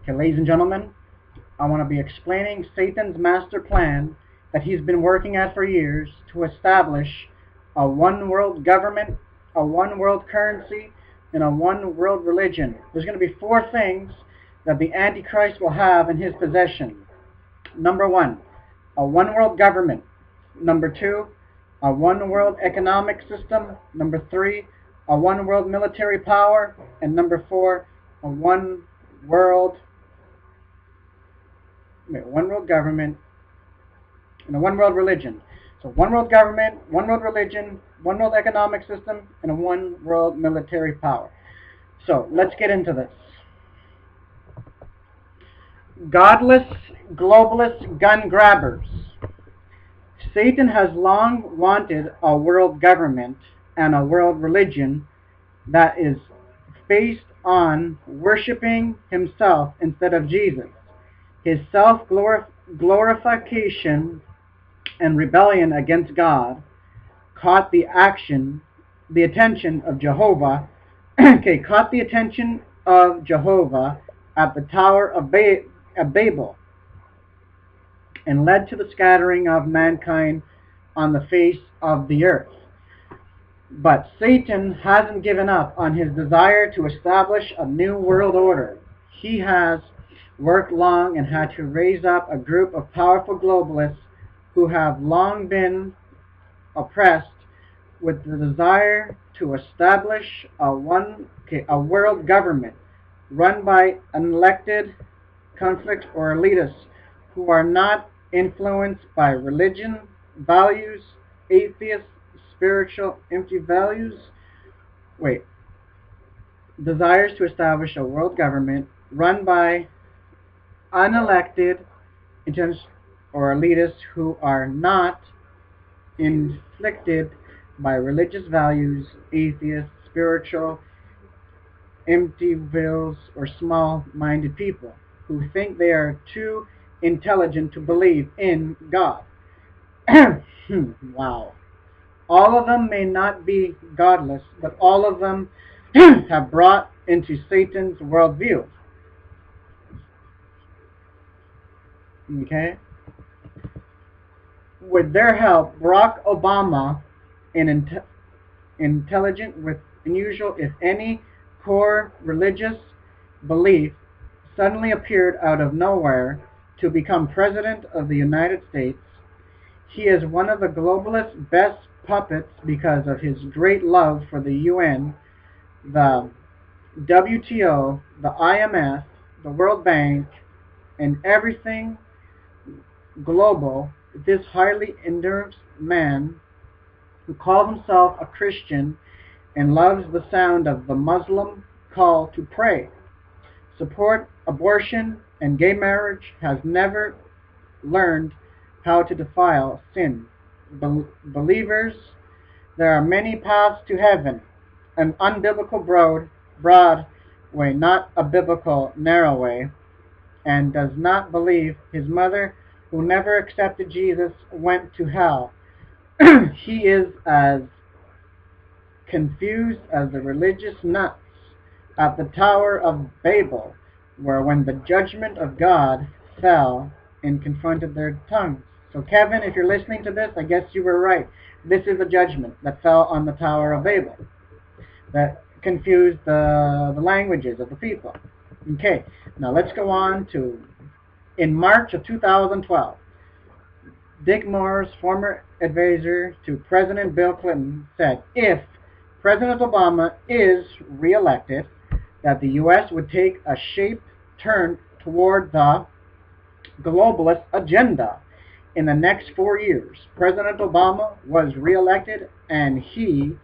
Okay, ladies and gentlemen, I want to be explaining Satan's master plan that he's been working at for years to establish a one world government, a one world currency, and a one world religion. There's going to be four things that the Antichrist will have in his possession. Number one, a one world government. Number two, a one world economic system. Number three, a one world military power. And number four, a one world government and a one world religion. So one world government, one world religion, one world economic system, and a one world military power. So let's get into this. Godless, globalist gun grabbers. Satan has long wanted a world government and a world religion that is based on worshiping himself instead of Jesus. His self-glorification and rebellion against God caught the attention of Jehovah. Caught the attention of Jehovah at the Tower of Babel, and led to the scattering of mankind on the face of the earth. But Satan hasn't given up on his desire to establish a new world order. He has worked long and had to raise up a group of powerful globalists who have long been oppressed with the desire to establish a world government run by unelected conflicts or elitists who are not influenced by religion, values, atheist, spiritual, empty values. Desires to establish a world government run by unelected or elitists who are not inflicted by religious values, atheist, spiritual, empty wills, or small-minded people who think they are too intelligent to believe in God. Wow. All of them may not be godless, but all of them have brought into Satan's worldview. Okay? With their help, Barack Obama, an intelligent with unusual, if any, core religious belief, suddenly appeared out of nowhere to become President of the United States. He is one of the globalist best puppets because of his great love for the UN, the WTO, the IMF, the World Bank, and everything global. This highly endorsed man, who calls himself a Christian and loves the sound of the Muslim call to pray, support abortion and gay marriage, has never learned how to defile sin. Believers, there are many paths to heaven, an unbiblical broad way, not a biblical narrow way, and does not believe his mother, who never accepted Jesus, went to hell. He is as confused as the religious nuts at the Tower of Babel, where when the judgment of God fell and confronted their tongues. So Kevin, if you're listening to this, I guess you were right. This is a judgment that fell on the Tower of Babel that confused the languages of the people. Okay, now let's go on to, in March of 2012, Dick Moore's former advisor to President Bill Clinton said if President Obama is reelected, that the U.S. would take a shape turn toward the globalist agenda in the next 4 years. President Obama was reelected, and he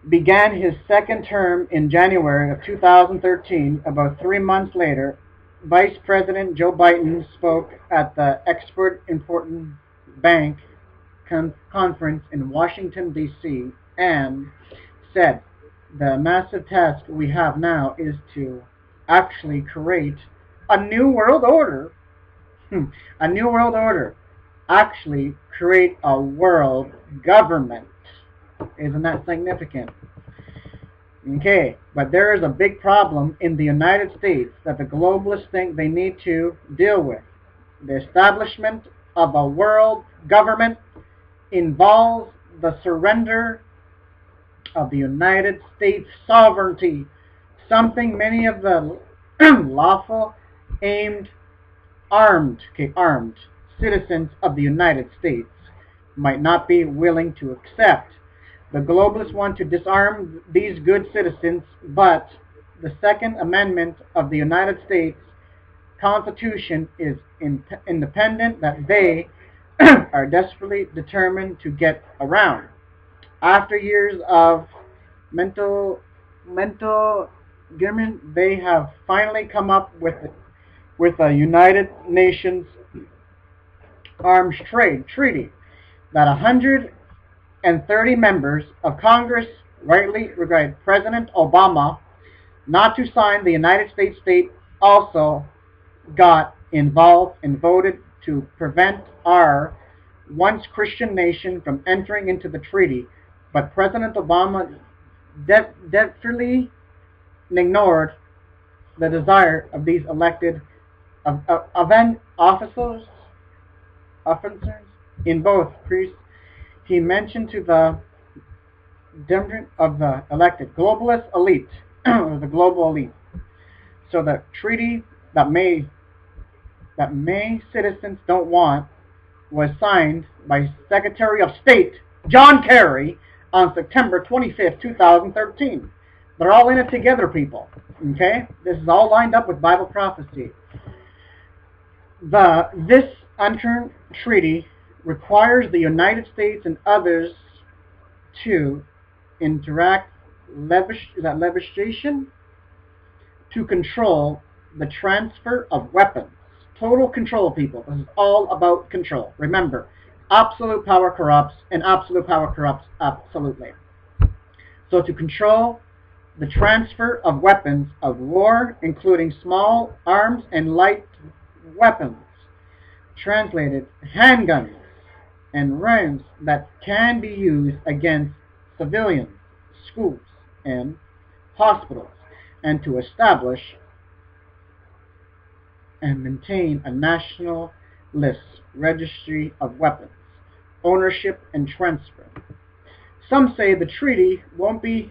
began his second term in January of 2013. About 3 months later, Vice President Joe Biden spoke at the Export-Import Bank conference in Washington, D.C., and said, the massive task we have now is to actually create a new world order. A new world order. Actually create a world government. Isn't that significant? Okay, but there is a big problem in the United States that the globalists think they need to deal with. The establishment of a world government involves the surrender of the United States sovereignty, something many of the lawful aimed armed citizens of the United States might not be willing to accept. The globalists want to disarm these good citizens, but the Second Amendment of the United States Constitution is independent that they are desperately determined to get around. After years of mental agreement, they have finally come up with a United Nations Arms Trade Treaty that 130 members of Congress rightly regard President Obama not to sign. The United States state also got involved and voted to prevent our once Christian nation from entering into the treaty, but President Obama definitely ignored the desire of these elected officers in both priests. He mentioned to the of the elected globalist elite, or the global elite. So the treaty that May citizens don't want was signed by Secretary of State John Kerry on September 25th, 2013. They're all in it together, people. Okay? This is all lined up with Bible prophecy. This unturned treaty requires the United States and others to interact legislation to control the transfer of weapons. Total control, people. This is all about control. Remember, absolute power corrupts, and absolute power corrupts absolutely. So to control the transfer of weapons of war, including small arms and light weapons, translated handguns and rounds that can be used against civilians, schools, and hospitals, and to establish and maintain a national list registry of weapons, ownership, and transfer. Some say the treaty won't be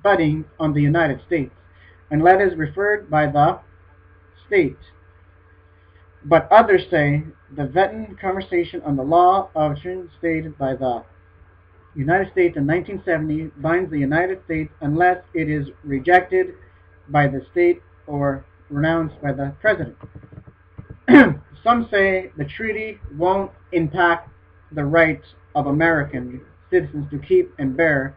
budding on the United States unless it is referred by the state. But others say the Veteran Convention on the Law of Treaty stated by the United States in 1970 binds the United States unless it is rejected by the state or renounced by the president. Some say the treaty won't impact the rights of American citizens to keep and bear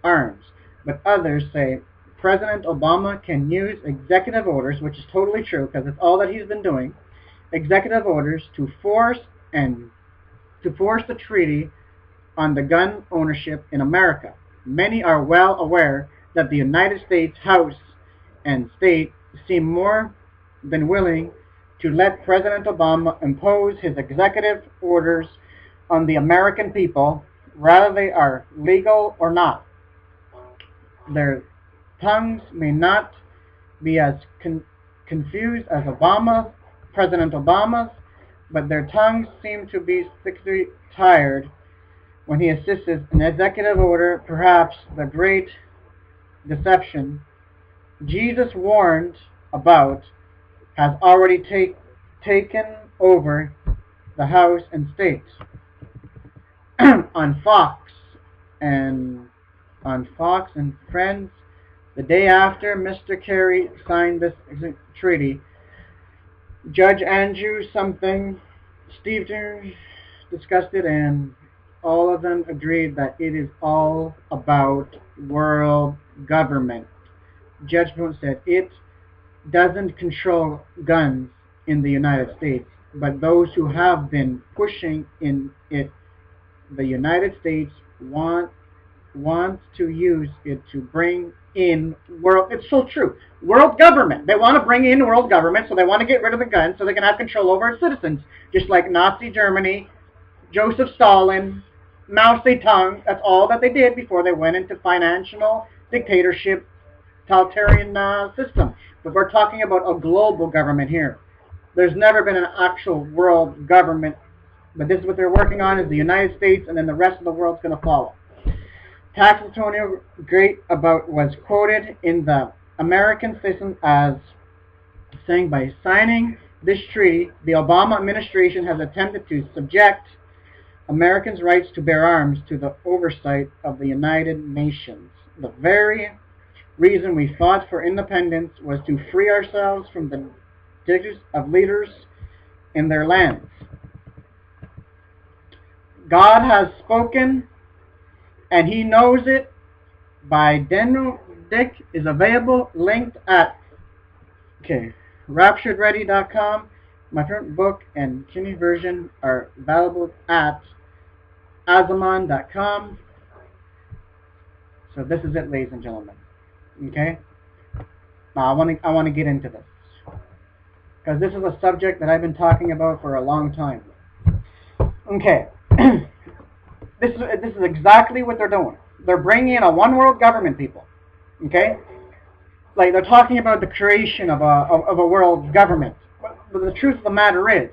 arms, but others say President Obama can use executive orders, which is totally true because it's all that he's been doing, executive orders to force the treaty on the gun ownership in America. Many are well aware that the United States House and state seem more than willing to let President Obama impose his executive orders on the American people, whether they are legal or not. Their tongues may not be as confused as President Obama's, but their tongues seem to be sickly tired when he assists an executive order, perhaps the great deception Jesus warned about has already taken over the House and States. on Fox and Friends, the day after Mr. Kerry signed this treaty, Judge Andrew Stevens discussed it, and all of them agreed that it is all about world government. Judge Stevens said it doesn't control guns in the United States, but those who have been pushing in it, the United States wants to use it to bring in world. It's so true. World government. They want to bring in world government, so they want to get rid of the guns so they can have control over its citizens, just like Nazi Germany, Joseph Stalin, Mao Zedong. That's all that they did before they went into financial dictatorship totalitarian system. But we're talking about a global government here. There's never been an actual world government, but this is what they're working on, is the United States, and then the rest of the world's going to follow. Tax Antonio was quoted in the American Citizen as saying, by signing this treaty, the Obama administration has attempted to subject Americans' rights to bear arms to the oversight of the United Nations. The very reason we fought for independence was to free ourselves from the dictators of leaders in their lands. God has spoken, and he knows it. By Daniel Dick is available, linked at rapturedready.com. My current book and Kindle version are available at azaman.com. So this is it, ladies and gentlemen. Okay? Now I want to get into this, because this is a subject that I've been talking about for a long time. Okay. This is exactly what they're doing. They're bringing in a one world government, people. Okay? Like, they're talking about the creation of a world government. But the truth of the matter is,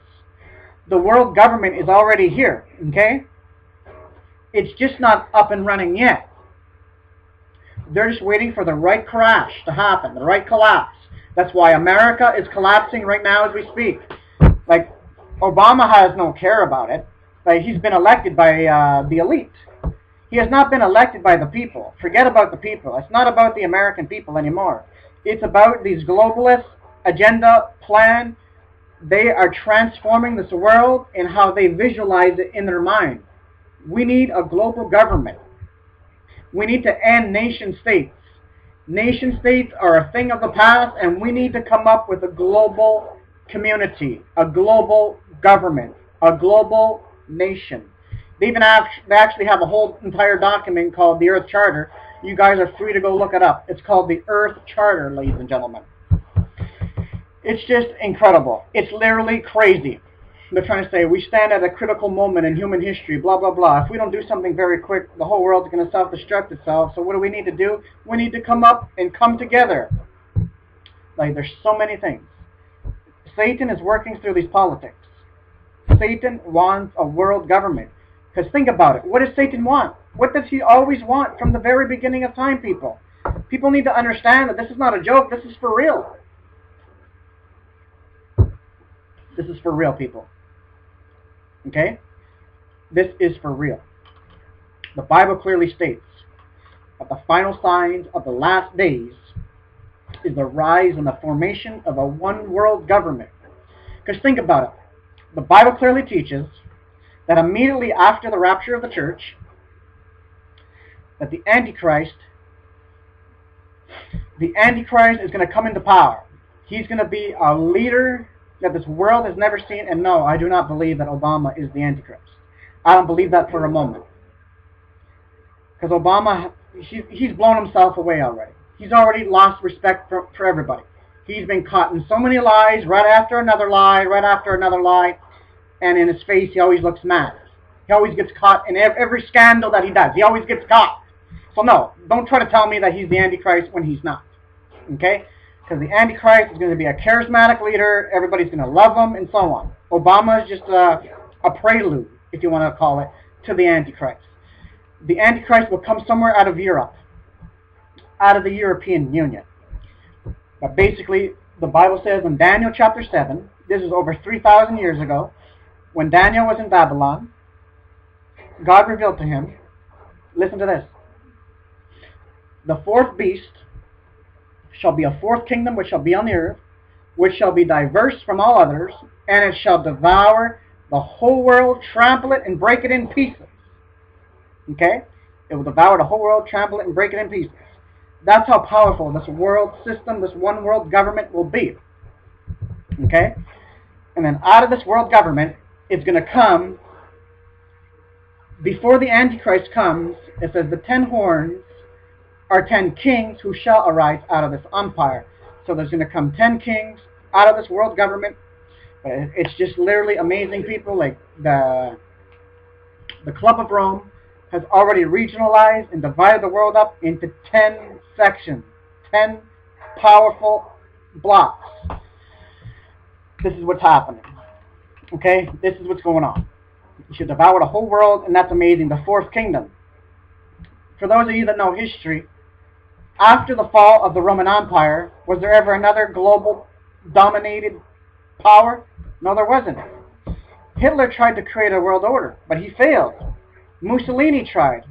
the world government is already here. Okay? It's just not up and running yet. They're just waiting for the right crash to happen, the right collapse. That's why America is collapsing right now as we speak. Like, Obama has no care about it. Like, he's been elected by the elite. He has not been elected by the people. Forget about the people. It's not about the American people anymore. It's about these globalist agenda plan. They are transforming this world in how they visualize it in their mind. We need a global government. We need to end nation states. Nation states are a thing of the past, and we need to come up with a global community, a global government, a global nation. They actually have a whole entire document called the Earth Charter. You guys are free to go look it up. It's called the Earth Charter, ladies and gentlemen. It's just incredible. It's literally crazy. They're trying to say, we stand at a critical moment in human history, blah, blah, blah. If we don't do something very quick, the whole world's going to self-destruct itself. So what do we need to do? We need to come up and come together. Like, there's so many things. Satan is working through these politics. Satan wants a world government. Because think about it. What does Satan want? What does he always want from the very beginning of time, people? People need to understand that this is not a joke. This is for real. This is for real, people. Okay? This is for real. The Bible clearly states that the final signs of the last days is the rise and the formation of a one world government. Because think about it. The Bible clearly teaches that immediately after the rapture of the church, that the Antichrist is going to come into power. He's going to be a leader that this world has never seen. And no, I do not believe that Obama is the Antichrist. I don't believe that for a moment. Because Obama, he's blown himself away already. He's already lost respect for everybody. He's been caught in so many lies, right after another lie, right after another lie. And in his face, he always looks mad. He always gets caught in every scandal that he does. He always gets caught. So no, don't try to tell me that he's the Antichrist when he's not. Okay? Because the Antichrist is going to be a charismatic leader. Everybody's going to love him and so on. Obama is just a prelude, if you want to call it, to the Antichrist. The Antichrist will come somewhere out of Europe, out of the European Union. But basically, the Bible says in Daniel chapter 7, this is over 3,000 years ago, when Daniel was in Babylon, God revealed to him, listen to this, the fourth beast shall be a fourth kingdom which shall be on the earth, which shall be diverse from all others, and it shall devour the whole world, trample it, and break it in pieces. Okay? It will devour the whole world, trample it, and break it in pieces. That's how powerful this world system, this one world government will be. Okay? And then out of this world government, it's going to come, before the Antichrist comes, it says the 10 horns are 10 kings who shall arise out of this empire. So there's going to come 10 kings out of this world government. It's just literally amazing, people. Like the Club of Rome has already regionalized and divided the world up into 10 sections. 10 powerful blocks. This is what's happening. Okay? This is what's going on. You should devour the whole world, and that's amazing. The fourth kingdom. For those of you that know history, after the fall of the Roman Empire, was there ever another global dominated power? No, there wasn't. Hitler tried to create a world order, but he failed. Mussolini tried.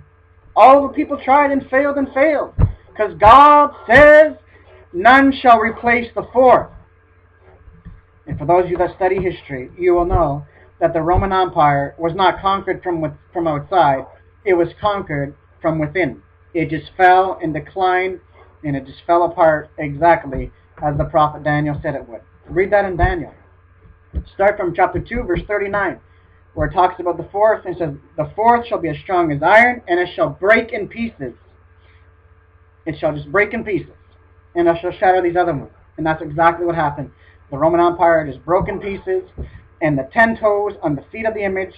All the people tried and failed. Because God says, none shall replace the fourth. And for those of you that study history, you will know that the Roman Empire was not conquered from outside. It was conquered from within. It just fell and declined, and it just fell apart exactly as the prophet Daniel said it would. Read that in Daniel. Start from chapter 2, verse 39, where it talks about the fourth, and it says, the fourth shall be as strong as iron, and it shall break in pieces. It shall just break in pieces, and it shall shatter these other ones. And that's exactly what happened. The Roman Empire just broke in pieces, and the 10 toes on the feet of the image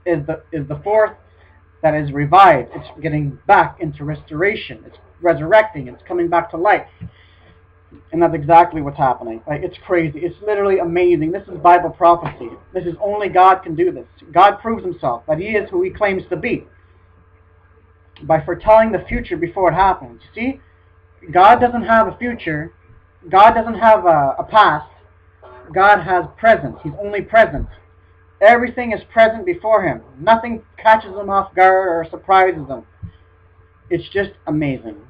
is the fourth that is revived. It's getting back into restoration. It's resurrecting. It's coming back to life. And that's exactly what's happening. Like, it's crazy. It's literally amazing. This is Bible prophecy. This is only God can do this. God proves himself that he is who he claims to be by foretelling the future before it happens. You see, God doesn't have a future. God doesn't have a past. God has presence. He's only present. Everything is present before him. Nothing catches him off guard or surprises him. It's just amazing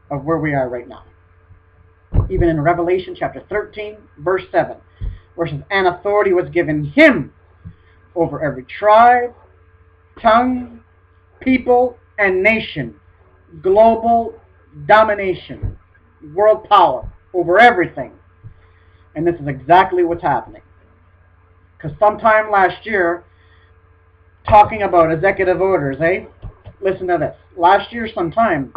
of where we are right now. Even in Revelation chapter 13, verse 7, where it says, and authority was given him over every tribe, tongue, people, and nation. Global domination. World power over everything. And this is exactly what's happening. Because sometime last year, talking about executive orders, listen to this. Last year sometime,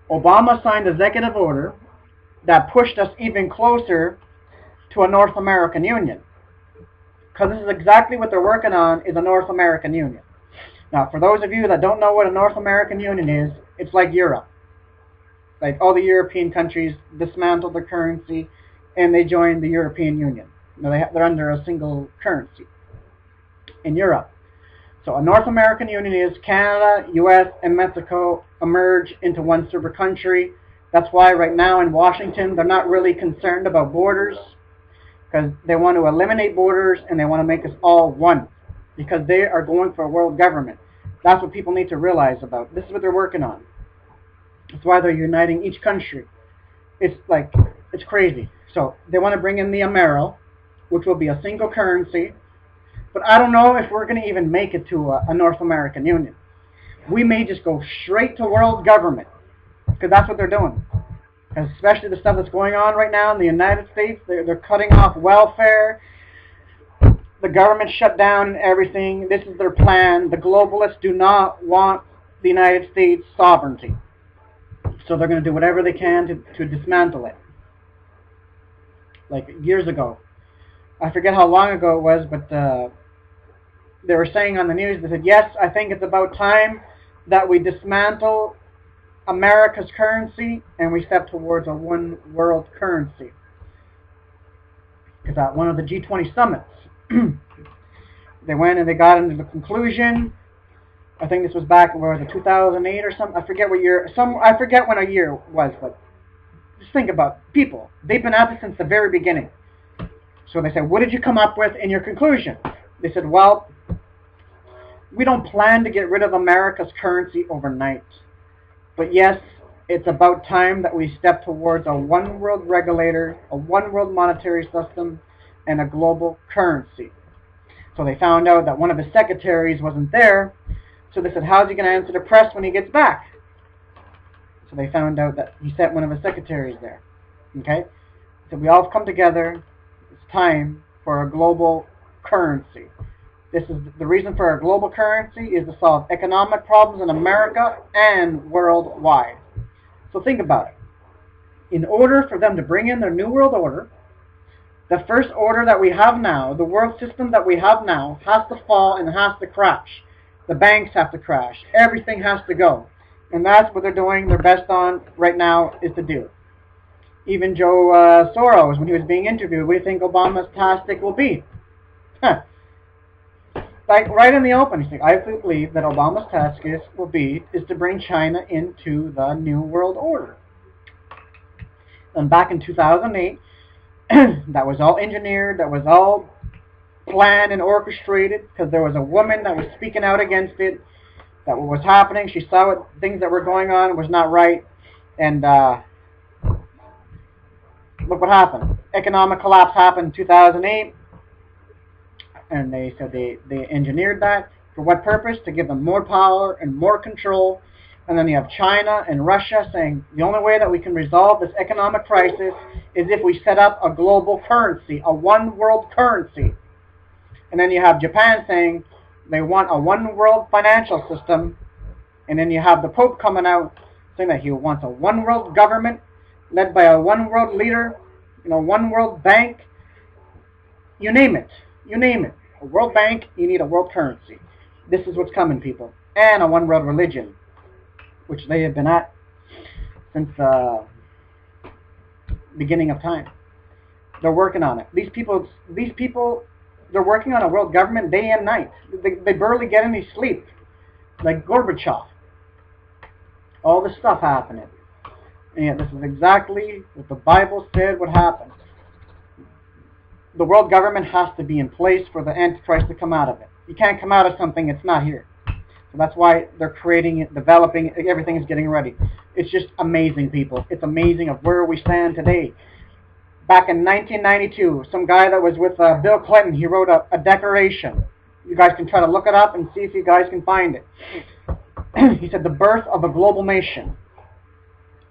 Obama signed an executive order that pushed us even closer to a North American Union. Because this is exactly what they're working on, is a North American Union. Now, for those of you that don't know what a North American Union is, it's like Europe. Like all the European countries dismantled their currency and they joined the European Union. Now they're under a single currency in Europe. So a North American Union is Canada, US, and Mexico emerge into one super country. That's why right now in Washington, they're not really concerned about borders, because they want to eliminate borders and they want to make us all one, because they are going for a world government. That's what people need to realize about. This is what they're working on. That's why they're uniting each country. It's crazy. So they want to bring in the Amero, which will be a single currency. But I don't know if we're going to even make it to a North American Union. We may just go straight to world government, because that's what they're doing. Especially the stuff that's going on right now in the United States. They're cutting off welfare. The government shut down and everything. This is their plan. The globalists do not want the United States sovereignty. So they're going to do whatever they can to dismantle it. Like years ago. I forget how long ago it was, but they were saying on the news, they said, yes, I think it's about time that we dismantle America's currency and we step towards a one world currency. Because at one of the G20 summits, they went and they got into the conclusion. I think this was back in 2008 or something. I forget what year. I forget when a year was, but just think about people. They've been at this since the very beginning. So they said, what did you come up with in your conclusion? They said, well, we don't plan to get rid of America's currency overnight. But yes, it's about time that we step towards a one world regulator, a one world monetary system, and a global currency. So they found out that one of his secretaries wasn't there. So they said, how's he going to answer the press when he gets back? So they found out that he sent one of his secretaries there. Okay? So we all come together. It's time for a global currency. This is the reason for a global currency is to solve economic problems in America and worldwide. So think about it. In order for them to bring in their new world order, the first order that we have now, the world system that we have now, has to fall and has to crash. The banks have to crash. Everything has to go. And that's what they're doing their best on right now is to do. Even Joe Soros, when he was being interviewed, what do you think Obama's tactic will be? Huh. Like right in the open, he's like, I believe that Obama's task is to bring China into the New World Order. And back in 2008, that was all engineered, that was all planned and orchestrated, because there was a woman that was speaking out against it, that what was happening, she saw what things that were going on was not right, and look what happened. Economic collapse happened in 2008, and they said they engineered that. For what purpose? To give them more power and more control. And then you have China and Russia saying the only way that we can resolve this economic crisis is if we set up a global currency, a one world currency. And then you have Japan saying they want a one world financial system. And then you have the Pope coming out saying that he wants a one world government led by a one world leader, one world bank. You name it. You name it. A world bank, you need a world currency. This is what's coming, people. And a one world religion, which they have been at since the beginning of time. They're working on it. These people, they're working on a world government day and night. They barely get any sleep. Like Gorbachev. All this stuff happening. And yet this is exactly what the Bible said would happen. The world government has to be in place for the Antichrist to come out of it. You can't come out of something that's not here. So that's why they're creating it, developing it, everything is getting ready. It's just amazing, people. It's amazing of where we stand today. Back in 1992, some guy that was with Bill Clinton, he wrote a declaration. You guys can try to look it up and see if you guys can find it. He said, the birth of a global nation.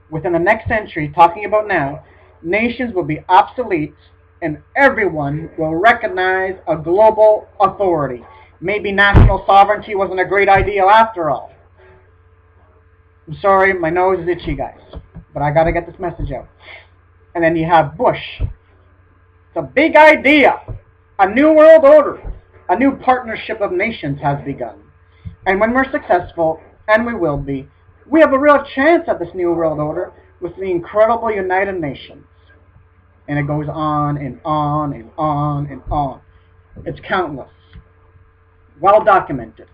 Within the next century, talking about now, nations will be obsolete and everyone will recognize a global authority. Maybe national sovereignty wasn't a great idea after all. I'm sorry, my nose is itchy, guys, but I got to get this message out. And then you have Bush. It's a big idea. A new world order. A new partnership of nations has begun. And when we're successful, and we will be, we have a real chance at this new world order with the incredible United Nations. And it goes on and on and on and on. It's countless. Well documented.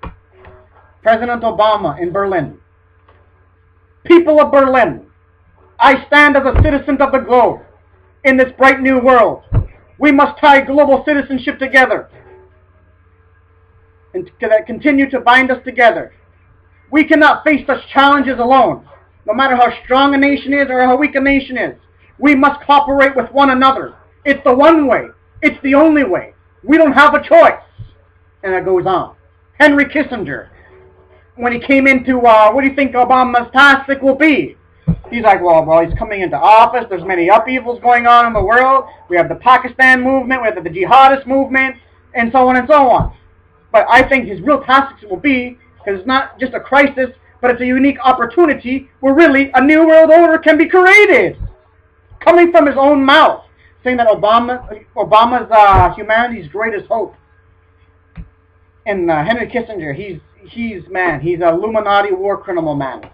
President Obama in Berlin. People of Berlin, I stand as a citizen of the globe in this bright new world. We must tie global citizenship together and continue to bind us together. We cannot face such challenges alone, no matter how strong a nation is or how weak a nation is. We must cooperate with one another. It's the one way. It's the only way. We don't have a choice. And it goes on. Henry Kissinger, when he came into, what do you think Obama's tactic will be? He's like, well, he's coming into office. There's many upheavals going on in the world. We have the Pakistan movement. We have the jihadist movement, and so on and so on. But I think his real tactics will be, because it's not just a crisis, but it's a unique opportunity where really a new world order can be created. Coming from his own mouth, saying that Obama's humanity's greatest hope. And Henry Kissinger, he's an Illuminati war criminal man.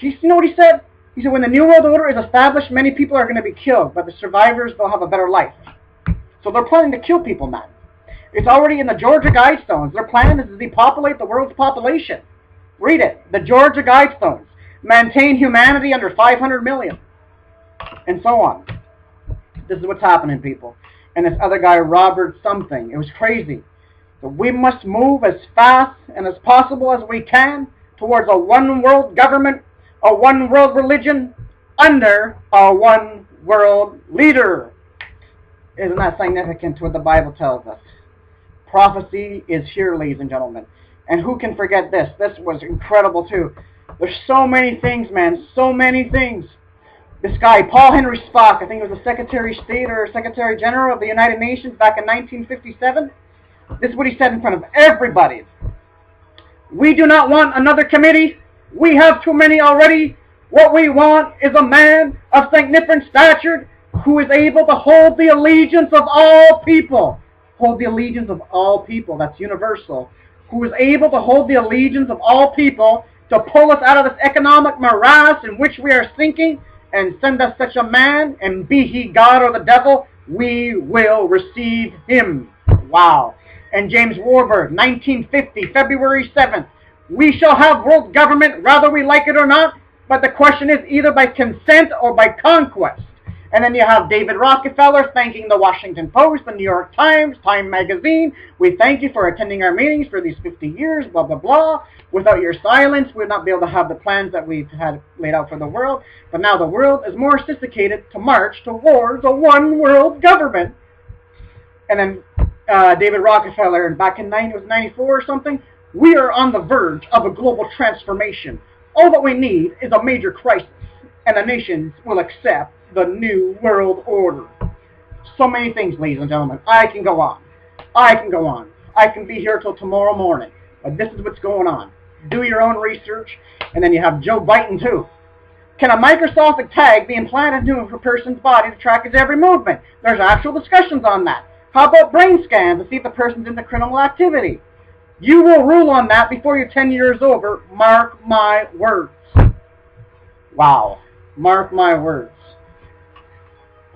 You know what he said? He said, when the New World Order is established, many people are going to be killed, but the survivors, they'll have a better life. So they're planning to kill people, man. It's already in the Georgia Guidestones. Their plan is to depopulate the world's population. Read it. The Georgia Guidestones. Maintain humanity under 500 million. And so on. This is what's happening, people. And this other guy, Robert something. It was crazy. So we must move as fast and as possible as we can towards a one world government, a one world religion, under a one world leader. Isn't that significant to what the Bible tells us? Prophecy is here, ladies and gentlemen. And who can forget this? This was incredible too. There's so many things, man. So many things. This guy, Paul Henry Spaak, I think he was the Secretary of State or Secretary General of the United Nations back in 1957. This is what he said in front of everybody. We do not want another committee. We have too many already. What we want is a man of significant stature who is able to hold the allegiance of all people. Hold the allegiance of all people. That's universal. Who is able to hold the allegiance of all people to pull us out of this economic morass in which we are sinking and send us such a man, and be he God or the devil, we will receive him. Wow. And James Warburg, 1950, February 7th, we shall have world government whether we like it or not, but the question is either by consent or by conquest. And then you have David Rockefeller thanking the Washington Post, the New York Times, Time Magazine. We thank you for attending our meetings for these 50 years, blah, blah, blah. Without your silence, we'd not be able to have the plans that we've had laid out for the world. But now the world is more sophisticated to march towards a one world government. And then David Rockefeller, back in 94 or something, we are on the verge of a global transformation. All that we need is a major crisis, and the nations will accept the new world order. So many things, ladies and gentlemen. I can go on. I can go on. I can be here till tomorrow morning. But this is what's going on. Do your own research. And then you have Joe Biden, too. Can a microscopic tag be implanted into a person's body to track his every movement? There's actual discussions on that. How about brain scans to see if the person's into criminal activity? You will rule on that before you're 10 years over. Mark my words. Wow. Mark my words.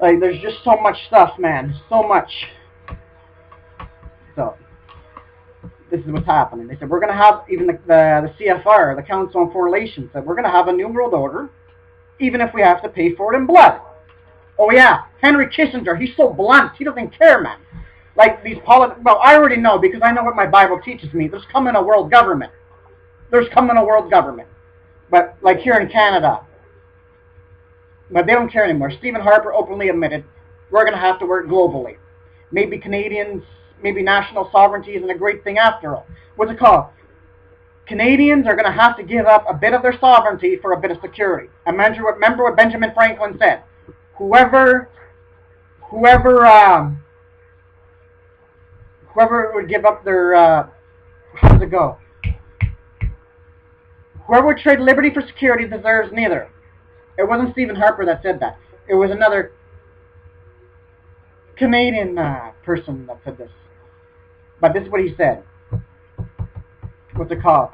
Like, there's just so much stuff, man. So much. So, this is what's happening. They said, we're going to have, even the CFR, the Council on Foreign Relations, said, we're going to have a new world order, even if we have to pay for it in blood. Oh, yeah. Henry Kissinger, he's so blunt. He doesn't care, man. Like, these politics, well, I already know, because I know what my Bible teaches me. There's coming a world government. There's coming a world government. But, like here in Canada, but they don't care anymore. Stephen Harper openly admitted, we're going to have to work globally. Maybe Canadians, maybe national sovereignty isn't a great thing after all. What's it called? Canadians are going to have to give up a bit of their sovereignty for a bit of security. And remember what Benjamin Franklin said. Whoever would give up their, how does it go? Whoever would trade liberty for security deserves neither. It wasn't Stephen Harper that said that. It was another Canadian person that said this. But this is what he said. What's it called?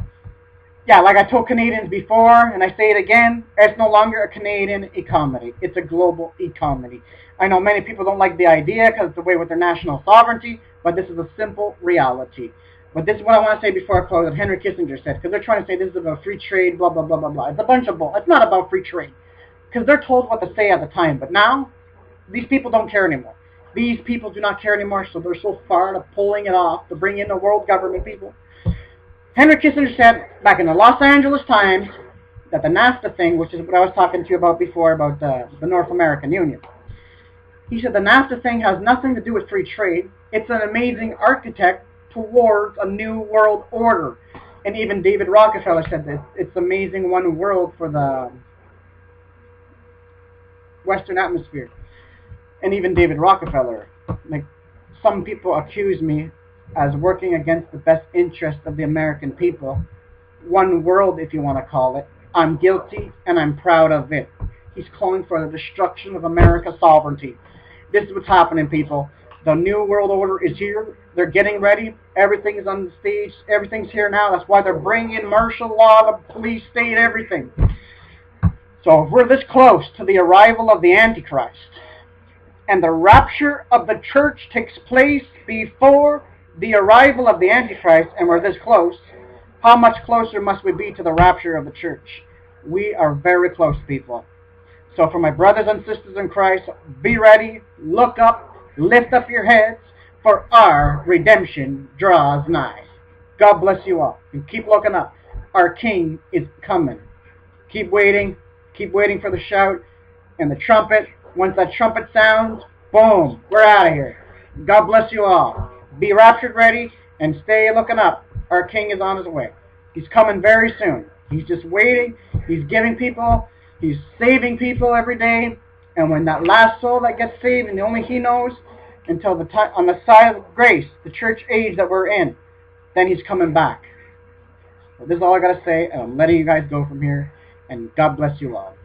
Yeah, like I told Canadians before, and I say it again, it's no longer a Canadian economy. It's a global economy. I know many people don't like the idea because it's away with their national sovereignty, but this is a simple reality. But this is what I want to say before I close, that Henry Kissinger said, because they're trying to say this is about free trade, blah, blah, blah, blah, blah. It's a bunch of bull. It's not about free trade. Because they're told what to say at the time. But now, these people don't care anymore. These people do not care anymore, so they're so far to pulling it off to bring in the world government people. Henry Kissinger said back in the Los Angeles Times that the NAFTA thing, which is what I was talking to you about before, about the North American Union. He said the NAFTA thing has nothing to do with free trade. It's an amazing architect towards a new world order. And even David Rockefeller said this. It's amazing one world for the Western hemisphere. And even David Rockefeller, like, some people accuse me as working against the best interest of the American people. One world, if you want to call it. I'm guilty and I'm proud of it. He's calling for the destruction of America's sovereignty. This is what's happening, people. The new world order is here. They're getting ready. Everything is on the stage. Everything's here now. That's why they're bringing in martial law, the police state, everything. So if we're this close to the arrival of the Antichrist, and the rapture of the church takes place before the arrival of the Antichrist, and we're this close, how much closer must we be to the rapture of the church? We are very close, people. So for my brothers and sisters in Christ, be ready, look up, lift up your heads, for our redemption draws nigh. God bless you all, and keep looking up. Our King is coming. Keep waiting for the shout and the trumpet. Once that trumpet sounds, boom, we're out of here. God bless you all. Be raptured ready and stay looking up. Our King is on his way. He's coming very soon. He's just waiting. He's giving people. He's saving people every day. And when that last soul that gets saved, and only he knows, until the time on the side of grace, the church age that we're in, then he's coming back. So this is all I got to say, and I'm letting you guys go from here. And God bless you all.